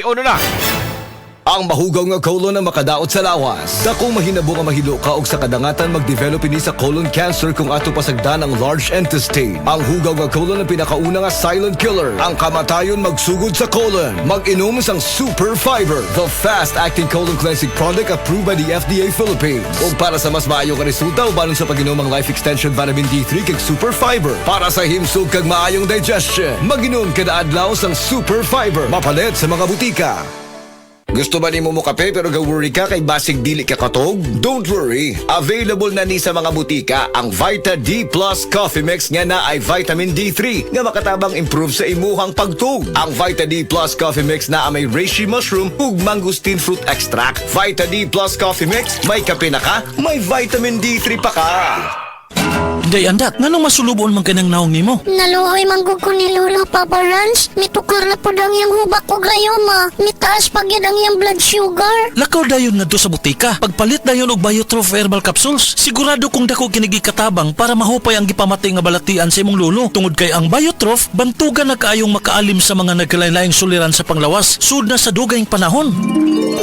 21 na. Ang mahugaw nga colon na makadaot sa lawas. Dako mahinabo nga mahilo ka og sa kadangatan magdevelop ini sa colon cancer kung ato pasagdan ang large intestine. Ang hugaw nga colon ang pinakauna nga silent killer. Ang kamatayon magsugod sa colon. Mag-inom sang Super Fiber, the fast-acting colon cleansing product approved by the FDA Philippines. Ug para sa mas maayo nga resulta ubanon sa pag-inom ang Life Extension Vitamin D3 kag Super Fiber. Para sa himsog kag maayong digestion, mag-inom kada adlaw sang Super Fiber. Mapalit sa mga butika. Gusto ba nimo mo kape pero ga-worry ka kay basig dili ka katog? Don't worry. Available na ni sa mga butika ang Vita D Plus Coffee Mix nga na ay vitamin D3 nga makatabang improve sa imuhang pagtug. Ang Vita D Plus Coffee Mix na may reishi mushroom ug mangosteen fruit extract. Vita D Plus Coffee Mix, may kape na ka, may vitamin D3 pa ka. Day andak, nganong masulubon man kanang naong nimo? Naluhoy manggug ko ni Lolo, Papa Rans. Mitukar na po ang iyang hubak ko gayoma. Mitaas pag yan ang iyang blood sugar. Lakaw dayon nga do sa butika. Pagpalit dayon og Biotrof herbal capsules. Sigurado kung dako kinigi katabang para mahupay ang gipamatay nga balatian sa imong lolo. Tungod kay ang Biotrof, bantugan na kaayong makaalim sa mga nagkalain-laing suliran sa panglawas. Sud na sa dugayng panahon.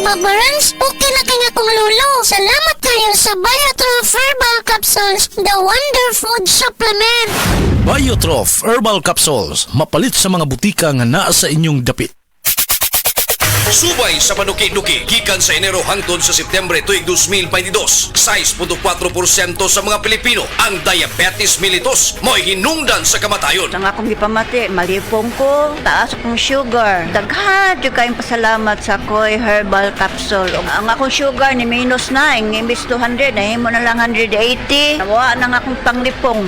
Papa Rans, okay na kaya kong Lolo. Salamat kayo sa Biotrof Herbal Capsules, the Wonder Food Supplement. Biotrof herbal capsules. Mapalit sa mga butika nga naa sa inyong dapit. Subay sa panuki-nuki, gikan sa Enero hangtod sa Setyembre tuig 2022, 6.4% sa mga Pilipino ang diabetes mellitus mo'y hinungdan sa kamatayon. Ang akong gipamati, malipong ko, taas akong sugar. Daghan di kayong pasalamat sa Koy Herbal Capsule. Ang akong sugar ni minus na, imbis 200, nahimo na lang 180. Nawa nang akong panglipong.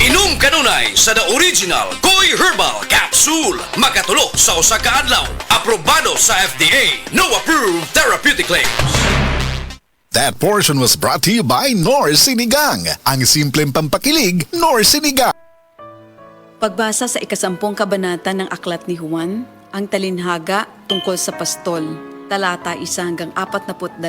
Inom kanunay sa the original Koy Herbal Capsule. Makatulo sa usa ka adlaw. Aprobado sa FDA. No approved therapeutic claims. That portion was brought to you by Nor Sinigang. Ang simpleng pampakilig, Nor Sinigang. Pagbasa sa 10 kabanata ng Aklat ni Juan, ang talinhaga tungkol sa pastol, talata 1 hanggang 42.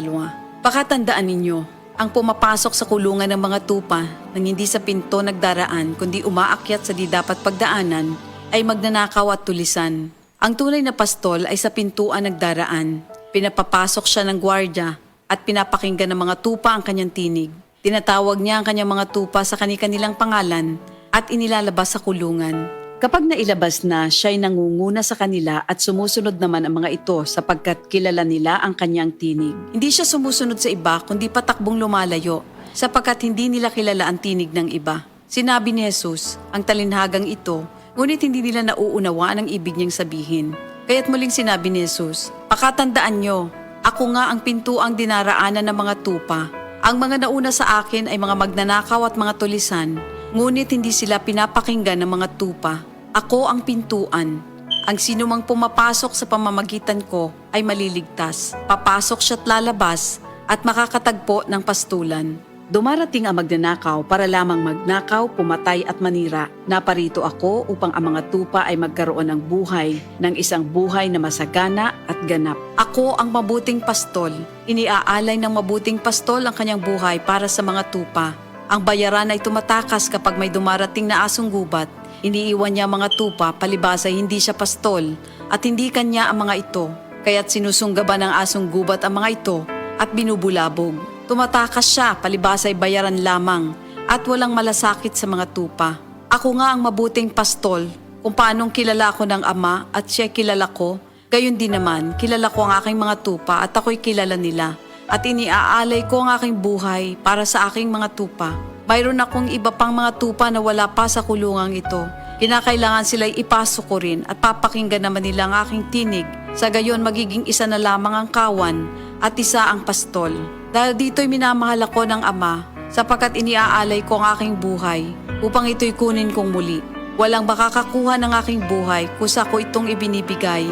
Pakatandaan ninyo, ang pumapasok sa kulungan ng mga tupa nang hindi sa pinto nagdaraan kundi umaakyat sa di dapat pagdaanan ay magnanakaw at tulisan. Ang tunay na pastol ay sa pintuan nagdaraan. Pinapapasok siya ng gwardya at pinapakinggan ng mga tupa ang kanyang tinig. Tinatawag niya ang kanyang mga tupa sa kani-kanilang pangalan at inilalabas sa kulungan. Kapag nailabas na, siya'y nangunguna sa kanila at sumusunod naman ang mga ito sapagkat kilala nila ang kanyang tinig. Hindi siya sumusunod sa iba kundi patakbong lumalayo sapagkat hindi nila kilala ang tinig ng iba. Sinabi ni Jesus, ang talinhagang ito, ngunit hindi nila nauunawaan ang ibig niyang sabihin. Kaya't muling sinabi ni Jesus, pakatandaan nyo, ako nga ang pintuang dinaraanan ng mga tupa. Ang mga nauna sa akin ay mga magnanakaw at mga tulisan, ngunit hindi sila pinapakinggan ng mga tupa. Ako ang pintuan. Ang sinumang pumapasok sa pamamagitan ko ay maliligtas. Papasok siya't lalabas at makakatagpo ng pastulan. Dumarating ang magnanakaw para lamang magnakaw, pumatay at manira. Naparito ako upang ang mga tupa ay magkaroon ng buhay, ng isang buhay na masagana at ganap. Ako ang mabuting pastol. Iniaalay ng mabuting pastol ang kanyang buhay para sa mga tupa. Ang bayaran ay tumatakas kapag may dumarating na asong gubat. Iniiwan niya ang mga tupa, palibas ay hindi siya pastol at hindi kanya ang mga ito. Kaya't sinusunggaban ng asong gubat ang mga ito at binubulabog. Tumatakas siya, palibas ay bayaran lamang at walang malasakit sa mga tupa. Ako nga ang mabuting pastol, kung paanong kilala ko ng Ama at siya kilala ko, gayon din naman kilala ko ang aking mga tupa at ako'y kilala nila. At iniaalay ko ang aking buhay para sa aking mga tupa. Mayroon akong iba pang mga tupa na wala pa sa kulungang ito. Kinakailangan sila'y ipasok ko rin at papakinggan naman nila ang aking tinig. Sa gayon magiging isa na lamang ang kawan at isa ang pastol. Dahil dito'y minamahal ako ng Ama sapagkat iniaalay ko ang aking buhay upang ito'y kunin kong muli. Walang makakakuha ng aking buhay kusa ko itong ibinibigay.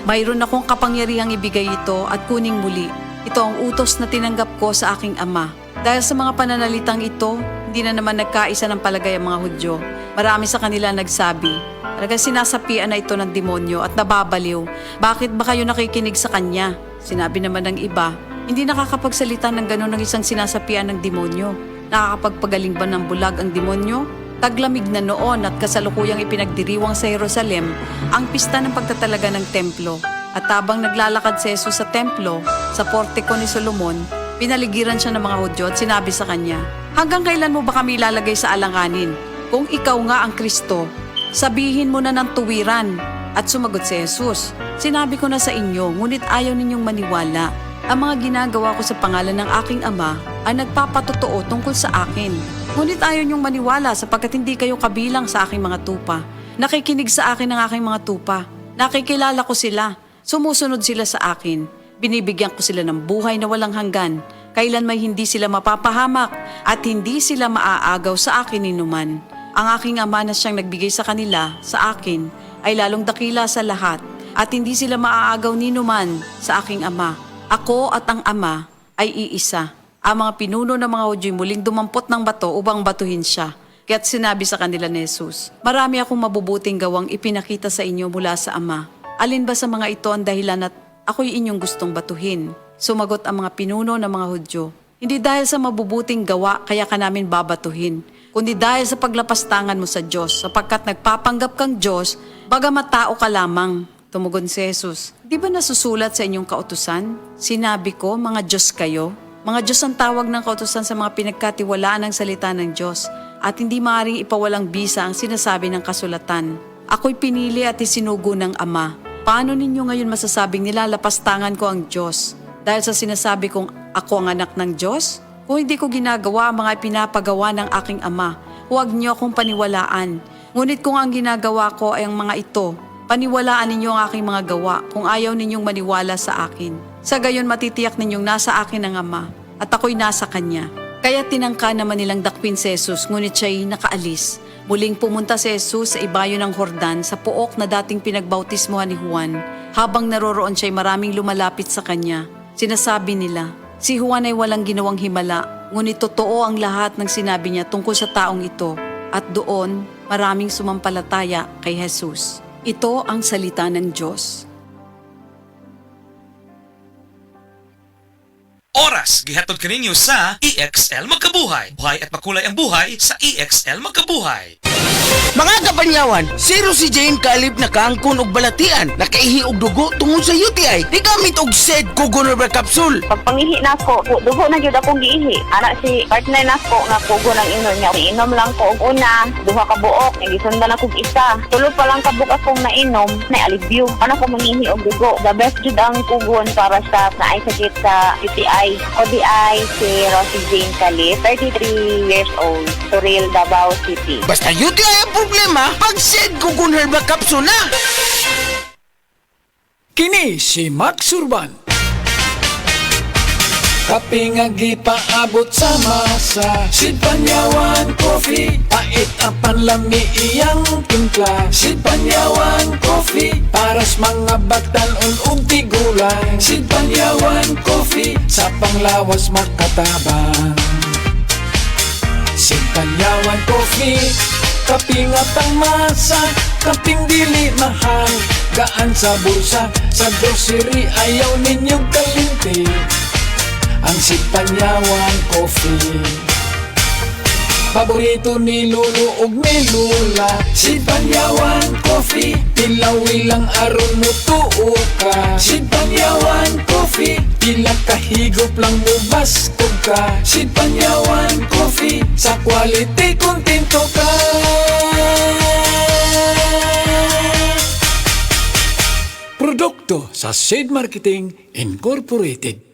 Mayroon akong kapangyarihang ibigay ito at kuning muli. Ito ang utos na tinanggap ko sa aking Ama. Dahil sa mga pananalitang ito, hindi na naman nagkaisa ng palagay ang mga Hudyo. Marami sa kanila nagsabi, talagang sinasapian na ito ng demonyo at nababaliw. Bakit ba kayo nakikinig sa kanya? Sinabi naman ng iba, hindi nakakapagsalita ng gano'n ng isang sinasapian ng demonyo. Nakakapagpagaling ba ng bulag ang demonyo? Taglamig na noon at kasalukuyang ipinagdiriwang sa Jerusalem ang pista ng pagtatalaga ng templo. At habang naglalakad si Jesus sa templo, sa portiko ni Solomon, pinaligiran siya ng mga Hudyo at sinabi sa kanya, "Hanggang kailan mo ba kami ilalagay sa alanganin? Kung ikaw nga ang Kristo, sabihin mo na ng tuwiran." At sumagot si Jesus, "Sinabi ko na sa inyo, ngunit ayaw ninyong maniwala. Ang mga ginagawa ko sa pangalan ng aking Ama ay nagpapatotoo tungkol sa akin. Ngunit ayaw niyong maniwala sapagkat hindi kayo kabilang sa aking mga tupa. Nakikinig sa akin ang aking mga tupa. Nakikilala ko sila. Sumusunod sila sa akin. Binibigyan ko sila ng buhay na walang hanggan. Kailan may hindi sila mapapahamak at hindi sila maaagaw sa akin ninuman. Ang aking Ama na siyang nagbigay sa kanila, sa akin, ay lalong dakila sa lahat at hindi sila maaagaw ninuman sa aking Ama. Ako at ang Ama ay iisa." Ang mga pinuno ng mga Hudyo muling dumampot ng bato upang batuhin siya. Kaya't sinabi sa kanila ni Jesus, "Marami akong mabubuting gawang ipinakita sa inyo mula sa Ama. Alin ba sa mga ito ang dahilan at ako'y inyong gustong batuhin?" Sumagot ang mga pinuno ng mga Hudyo, "Hindi dahil sa mabubuting gawa kaya ka namin babatuhin, kundi dahil sa paglapastangan mo sa Diyos, sapagkat nagpapanggap kang Diyos, bagamat tao ka lamang." Tumugon si Jesus, "Di ba nasusulat sa inyong kautusan? Sinabi ko, mga Diyos kayo." Mga Diyos ang tawag ng kautusan sa mga pinagkatiwalaan ng salita ng Diyos at hindi maaaring ipawalang bisa ang sinasabi ng kasulatan. Ako'y pinili at isinugo ng Ama. Paano ninyo ngayon masasabing nilalapastangan ko ang Diyos? Dahil sa sinasabi kong ako ang anak ng Diyos? Kung hindi ko ginagawa ang mga pinapagawa ng aking Ama, huwag niyo akong paniwalaan. Ngunit kung ang ginagawa ko ay ang mga ito, paniwalaan ninyo ang aking mga gawa kung ayaw ninyong maniwala sa akin. Sa gayon matitiyak ninyong nasa akin ang Ama at ako'y nasa Kanya. Kaya tinangka naman nilang dakpin si Jesus, ngunit siya'y nakaalis. Muling pumunta si Jesus sa ibayo ng Jordan sa pook na dating pinagbautismohan ni Juan. Habang naroroon siya'y maraming lumalapit sa Kanya. Sinasabi nila, si Juan ay walang ginawang himala, ngunit totoo ang lahat ng sinabi niya tungkol sa taong ito. At doon, maraming sumampalataya kay Jesus. Ito ang salita ng Diyos. Oras, gihatod kaninyo sa EXL Magkabuhay. Buhay at makulay ang buhay sa EXL Magkabuhay. Mga kapanyawan, zero si Jane kalip na kaangkon og balatian, nakaihi og dugo tungod sa UTI. Di gamit og SED Kugon Herbal Capsule. Pag pangihi na ko, dugo na jud akong giihi. Anak si partner na ko nga kugo ng inom niya. Inom lang ko og una, duha ka buok, gisundan ako og isa. Tulo pa lang ka buok akong nainom, na alibyo. Ano ko mangihi og dugo. The best jud ang kugon para sa naay sakit sa UTI. ODI si Rosie Jane Calip, 33 years old, Suril, Davao City. Basta UTI ang problema, pag SED Kugon Herbal Capsule na. Kini si Max Urban. Kape nga gipaabot sa masa, Sid Panyawan Coffee, pait ang panlami iyang timpla. Sid Panyawan Coffee, paras mga batanon ug tigulang. Sid Panyawan Coffee, sa panglawas makatabang. Sid Panyawan Coffee, kaping at ang masa, kaping dili mahal, gaan sa bulsa, sa grocery ayaw ninyong kalinti. Ang Sid Panyawan Coffee, paborito ni Lulu ug ni Lula. Sid Panyawan Coffee, tilawi lang aron mo tuo ka. Sid Panyawan Coffee, pila kahigop lang mo bastog ka. Sid Panyawan Coffee, sa quality kontento ka. Produkto sa Sid Marketing Incorporated.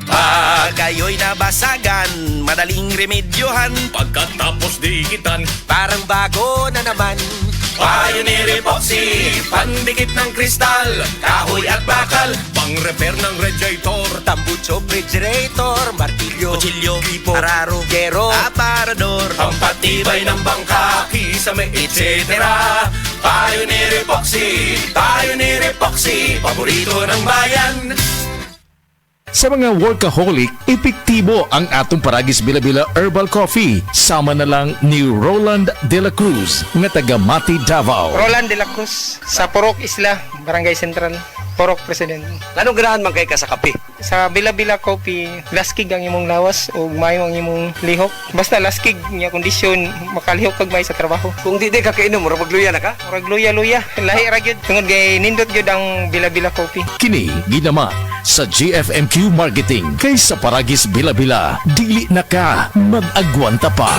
Pag kayo'y nabasagan, madaling remedyohan. Pagkatapos dikitan, Parang bago na naman. Pioneer Epoxy, pandikit ng kristal, kahoy at bakal, pang-repair ng radiator, Tambucho, refrigerator, martilyo, kutsilyo, gripo, araro, gero, aparador, pampatibay ng bangka, kisame, etc. Pioneer Epoxy, paborito ng bayan. Sa mga workaholic, epektibo ang atong Paragis Bila-Bila Herbal Coffee. Sama na lang ni Roland De La Cruz, nga taga Mati, Davao. Roland De La Cruz, sa Purok Isla, Barangay Central. Porok President. Anong ganahan man kay ka sa kape? Sa Bila-Bila Coffee, laskig ang imong lawas o mayo ang imong lihok. Basta laskig niya kondisyon, makalihok kag may sa trabaho. Kung di ka kainom, murag magluya na ka? Murag luya-luya, lahi ra gyud. Tungod kay nindot gyud ang Bila-Bila Coffee. Kini ginama sa GFMQ Marketing kaysa Paragis Bila-Bila. Dili na ka mag-agwanta pa.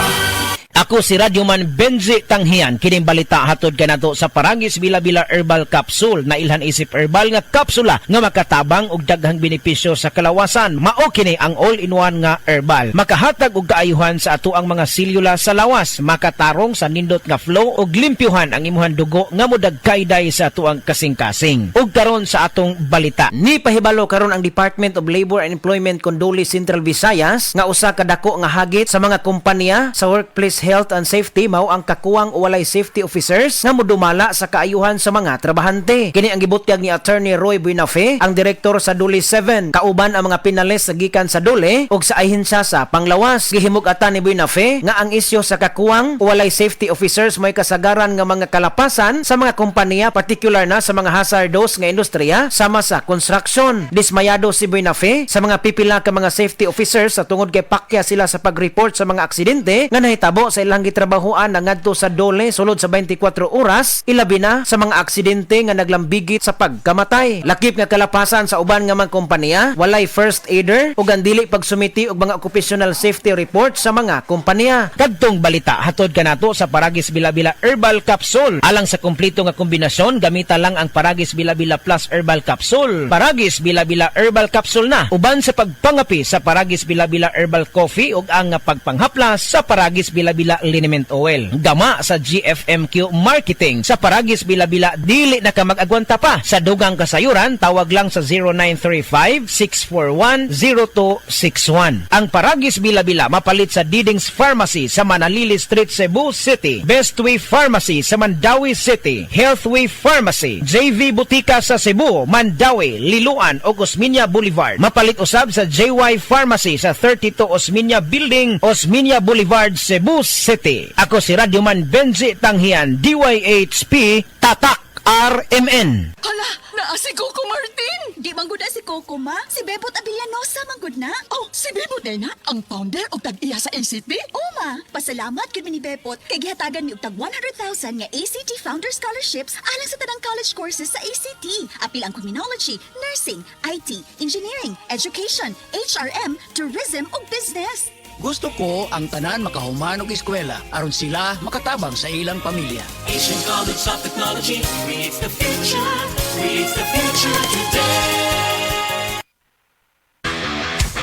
Ako si Radyoman Benji Tanghian. Kining balita hatod kanato sa Paragis Bila-Bila Herbal Capsule na ilhan isip herbal nga kapsula nga makatabang og daghang benepisyo sa kalawasan. Mao kini ang all-in-one nga herbal. Makahatag og kaayuhan sa ato ang mga selula sa lawas, makatarong sa nindot nga flow og limpyuhan ang imuhang dugo nga modagkayday sa ato ang kasing-kasing. Ug karon sa atong balita, ni pahibalo karon ang Department of Labor and Employment Condoli Central Visayas nga usa ka dako nga hagit sa mga kompanya sa workplace health and safety mao ang kakuwang o walay safety officers nga modumala sa kaayuhan sa mga trabahante. Kini ang gibutyag ni Attorney Roy Buenafe, ang direktor sa Dole 7, kauban ang mga pinalis sa gikan sa Dole ug sa ahensya sa panglawas. Gihimug-atan ni Buenafe nga ang isyu sa kakuwang o walay safety officers may kasagaran nga mga kalapasan sa mga kompanya, particular na sa mga hazardous nga industriya sama sa construction. Dismayado si Buenafe sa mga pipila ka mga safety officers sa tungod kay pakya sila sa pag-report sa mga aksidente nga nahitabo sa ilang gitrabahoan na ngadto sa Dole sulod sa 24 oras, ilabi na sa mga aksidente nga naglambigit sa pagkamatay. Lakip nga kalapasan sa uban nga mga kompanya, walay first aider ug andili pagsumiti og mga occupational safety report sa mga kompanya. Kadtong balita hatod kanato sa Paragis Bila-Bila Herbal Capsule. Alang sa kumpleto nga kombinasyon, gamita lang ang Paragis Bila-Bila Plus Herbal Capsule. Paragis Bila-Bila Herbal Capsule na uban sa pagpangapi sa Paragis Bila-Bila Herbal Coffee ug ang pagpanghaplas sa Paragis Bila-Bila Liniment Oil. Gama sa GFMQ Marketing sa Paragis Bila-Bila, dili na ka mag-agwanta pa. Sa dugang kasayuran, tawag lang sa 0935-641-0261. Ang Paragis Bila-Bila mapalit sa Didings Pharmacy sa Manalili Street, Cebu City, Bestway Pharmacy sa Mandawi City, Healthway Pharmacy, JV Butika sa Cebu, Mandawi, Liloan ug Osmeña Boulevard. Mapalit usab sa JY Pharmacy sa 32 Osmeña Building, Osmeña Boulevard, Cebu City. Ako si Radyoman Benji Tanghian, DYHP, Tatak RMN. Hala, naa si Coco Martin! Di manggod na si Coco, ma? Si Bebot Abellanosa manggod na? Oh, si Bebot na ang founder o tag-iya sa ACT? Oo, ma. Pasalamat kami ni Bebot kay gihatagan ni og tag 100,000 nga ACT Founder Scholarships alang sa tanang college courses sa ACT. Apil ang criminology, nursing, IT, engineering, education, HRM, tourism ug business. Gusto ko ang tanan makahuman og eskwela aron sila makatabang sa ilang pamilya. Asian College of Technology creates the future today.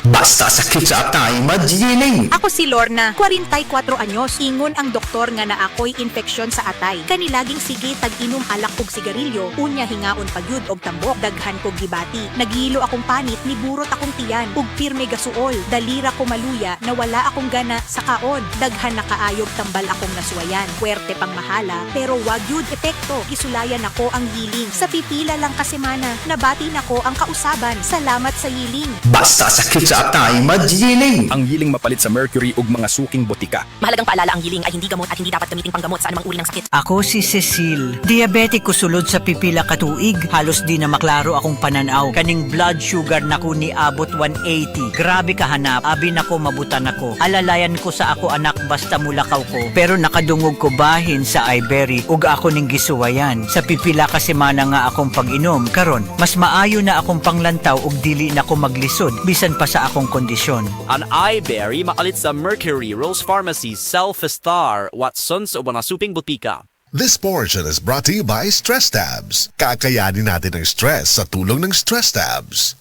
Basta sakit sa atay, madyiling. Ako si Lorna, 44 anyos. Ingon ang doktor nga na ako'y infeksyon sa atay. Kanilaging sige tag-inom alak og sigarilyo, unya hingaon pagyud og tambok, daghan kog gibati. Naghilo akong panit, niburot akong tiyan, ug pirme gasuol. Dalira ko maluya, nawala akong gana sa kaon. Daghan na kaayog tambal akong naswayan. Puwerte pang mahala, pero wag yun epekto. Isulayan ako ang yiling. Sa pipila lang kasemana, nabati nako ang kausaban. Salamat sa yiling. Basta sakit sa atay, madyiling. Ang yiling mapalit sa mercury ug mga suking botika. Mahalagang paalala, ang yiling ay hindi gamot at hindi dapat gamitin panggamot sa anumang uri ng sakit. Ako si Cecil. Diabetic ko sulod sa pipila katuig. Halos di na maklaro akong pananaw. Kaning blood sugar nako ni abot 180. Grabe kahanap. Abi nako mabutan ako. Alalayan ko sa ako anak basta mulakaw ko. Pero nakadungog ko bahin sa Iberry ug ako ning gisuwayan. Sa pipila ka semana nga akong pag-inom. Karon, mas maayo na akong panglantaw ug dili na ko maglisod bisan pa sa akong kondisyon. Ang iBerry makalit sa Mercury, Rose Pharmacy, Self-Star, Watsons o mga suping butika. This portion is brought to you by Stress Tabs. Kakayanin natin ang stress sa tulong ng Stress Tabs.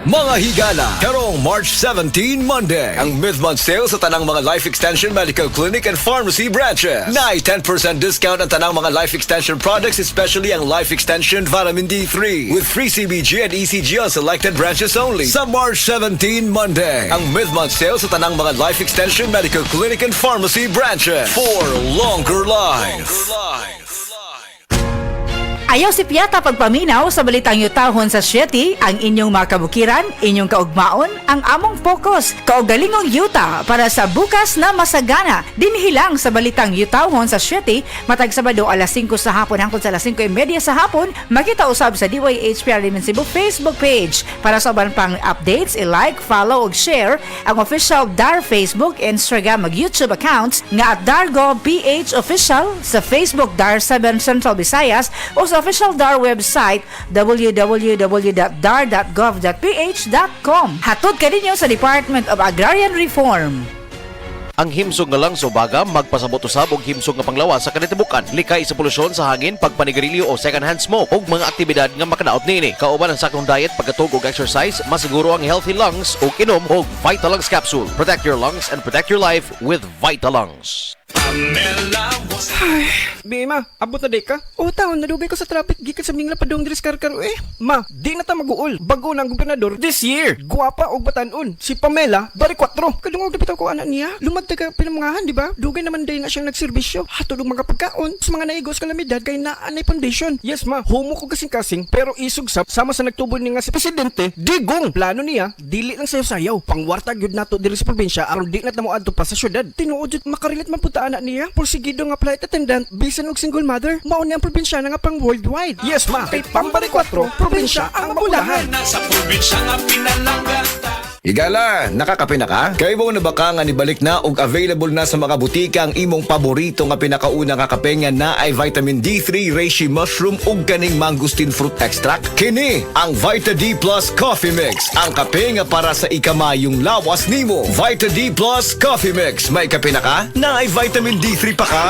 Mga higala, karong March 17, Monday, ang mid-month sale sa tanang mga Life Extension Medical Clinic and Pharmacy branches. Na'y 10% discount ang tanang mga Life Extension products, especially ang Life Extension Vitamin D3 with free CBG and ECG on selected branches only. Sa March 17, Monday, ang mid-month sale sa tanang mga Life Extension Medical Clinic and Pharmacy branches for longer life. Ayaw si Piata pagpaminaw sa balitang yutahon sa Sieti, ang inyong mga kabukiran, inyong kaugmaon, ang among focus, kaugalingong yuta para sa bukas na masagana. Dinhilang sa balitang yutahon sa Sieti, matag Sabado alas 5 sa hapon hangtod sa alas 5:30 sa hapon, makita usab sa DYHPR Limen Cebu Facebook page. Para sa uban pang updates, i-like, follow ug share ang official DAR Facebook, Instagram ug YouTube accounts nga at DarGovPH Official sa Facebook DAR 7 Central Visayas o sa official DAR website www.dar.gov.ph.com. Hatod ka ninyo sa Department of Agrarian Reform. Ang himsog nga lang sa ubaga, magpasabot usab og himsog nga panglawas sa kanitibukan, likay sa polusyon sa hangin, pagpanigarilyo o second-hand smoke ug mga aktibidad nga makadaot niini. Kauban ang saktong diet, pagkatug ug exercise, masiguro ang healthy lungs ug inom og Vitalungs capsule. Protect your lungs and protect your life with Vitalungs. Ay, Bima, abot na day ka? O taon, nadugay ko sa traffic, gikan sa mingla padong diri sa karkaro eh. Ma, di na ta mag-uol. Bago na ang gobernador this year. Guwapa og batanon. Si Pamela, bari 4. Kadungog na bitaw ko anak niya. Lumagtag ka pinamangahan, di ba? Dugay naman day na siyang nagserbisyo. Hatod og mga pagkaon sa mga naigos kalamidad kay naanay foundation. Yes ma, homo ko kasing-kasing pero isugsap sama sa nagtubo ni nga si presidente. Digong plano niya, dili lang sayo-sayaw. Pangwartag yun nato diri sa probinsya aron di na tamo adto pa sa syudad. Tinuod jud makarilit man punta anak niya. Porsigido nga flight attendant, bisan og single mother, mao ni ang probinsya nga pang worldwide. Yes ma, kay Pambari 4, probinsya ang mabulahan. Sa probinsya nga pinalangata. Higala, nakakape na ka? Kay mo na ba ka nga nibalik na og available na sa mga butika ang imong paborito nga pinakauna nga kape nga na ay vitamin D3, reishi mushroom ug kaning mangosteen fruit extract? Kini ang Vita D Plus Coffee Mix, ang kape nga para sa ikamayong lawas nimo. Vita D Plus Coffee Mix, may kape na ka? Na ay vitamin D3 pa ka.